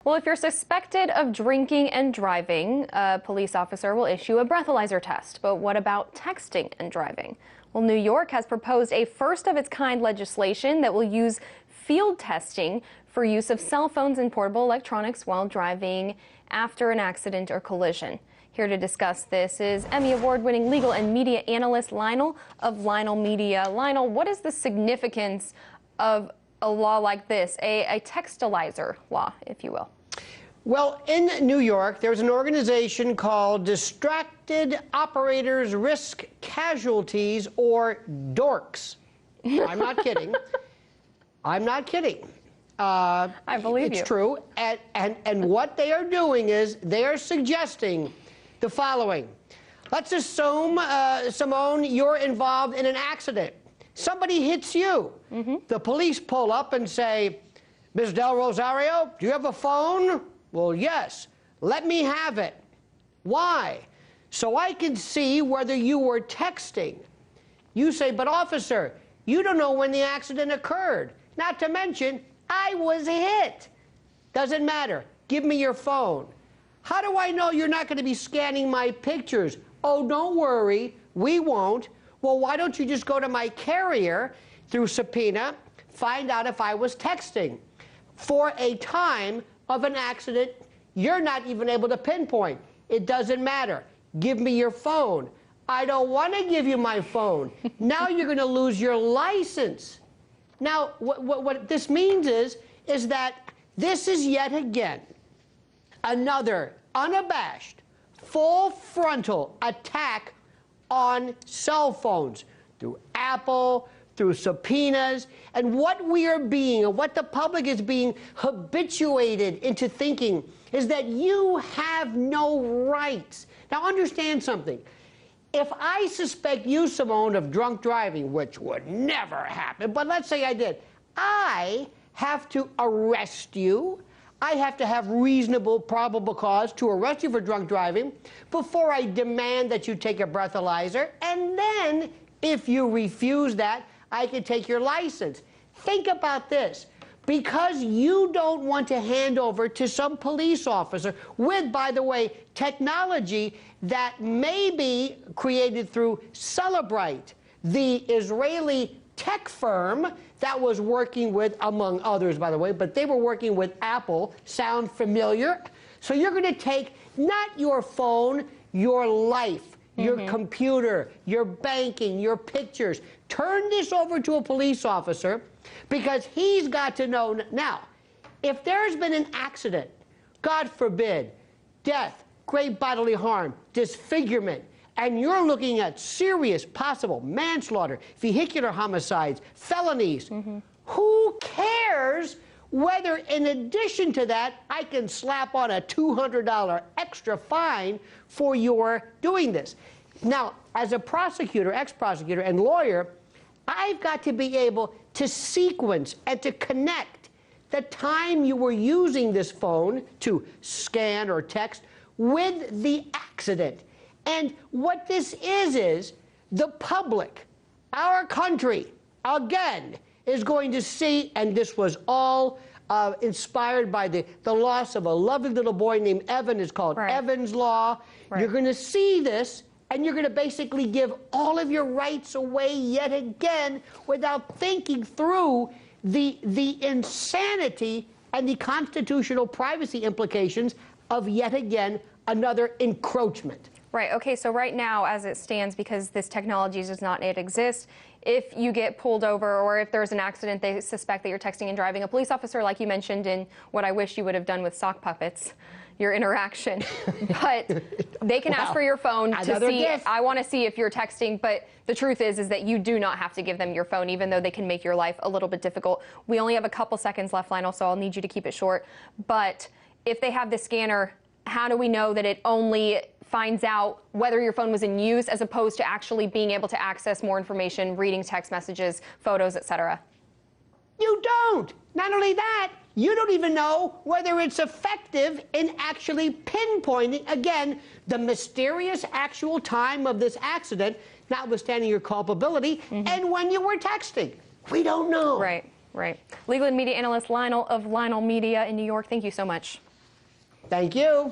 Well, if you're suspected of drinking and driving, a police officer will issue a breathalyzer test. But what about texting and driving? Well, New York has proposed a first-of-its-kind legislation that will use field testing for use of cell phones and portable electronics while driving after an accident or collision. Here to discuss this is Emmy Award-winning legal and media analyst Lionel of LionelMedia. Lionel, what is the significance of a law like this, a Textalyzer law, if you will? Well, in New York, there's an organization called Distracted Operators Risk Casualties, or DORCs. I'm not kidding. I'm not kidding. I believe you. It's true. And what they are doing is they are suggesting the following. Let's assume, Simone, you're involved in an accident. Somebody hits you. The police pull up and say, Ms. Del Rosario, do you have a phone? Well, yes. Let me have it. Why? So I can see whether you were texting. You say, but officer, you don't know when the accident occurred. Not to mention, I was hit. Doesn't matter. Give me your phone. How do I know you're not going to be scanning my pictures? Oh, don't worry. We won't. Well, why don't you just go to my carrier through subpoena, find out if I was texting? For a time of an accident, you're not even able to pinpoint. It doesn't matter. Give me your phone. I don't want to give you my phone. Now you're going to lose your license. Now, what this means is that this is yet again another unabashed, full frontal attack on cell phones through Apple, through subpoenas, and what we are being, and what the public is being habituated into thinking is that you have no rights. Now understand something. If I suspect you, Simone, of drunk driving, which would never happen, but let's say I did, I have to arrest you. I have to have reasonable, probable cause to arrest you for drunk driving before I demand that you take a breathalyzer. And then, if you refuse that, I can take your license. Think about this. Because you don't want to hand over to some police officer with, by the way, technology that may be created through Cellphone, the Israeli tech firm that was working with, among others, by the way, but they were working with Apple. Sound familiar? So you're going to take not your phone, your life, your computer, your banking, your pictures. Turn this over to a police officer because he's got to know. Now, if there's been an accident, God forbid, death, great bodily harm, disfigurement, and you're looking at serious possible manslaughter, vehicular homicides, felonies, who cares whether in addition to that I can slap on a $200 extra fine for your doing this? Now, as a prosecutor, ex-prosecutor, and lawyer, I've got to be able to sequence and to connect the time you were using this phone to scan or text with the accident. And what this is the public, our country, again, is going to see, and this was all inspired by the loss of a lovely little boy named Evan. It's called Evan's Law. You're going to see this, and you're going to basically give all of your rights away yet again without thinking through the insanity and the constitutional privacy implications of yet again another encroachment. Right. Okay. So right now, as it stands, because this technology does not yet exist, if you get pulled over or if there's an accident, they suspect that you're texting and driving, a police officer, like you mentioned in what I wish you would have done with sock puppets, your interaction, but they can ask for your phone to see, I want to see if you're texting, but the truth is that you do not have to give them your phone, even though they can make your life a little bit difficult. We only have a couple seconds left, Lionel, so I'll need you to keep it short. But if they have the scanner, how do we know that it only finds out whether your phone was in use as opposed to actually being able to access more information, reading text messages, photos, etc.? You don't. Not only that, you don't even know whether it's effective in actually pinpointing, again, the mysterious actual time of this accident, notwithstanding your culpability, and when you were texting. We don't know. Right. Legal and media analyst Lionel of LionelMedia in New York, thank you so much. Thank you.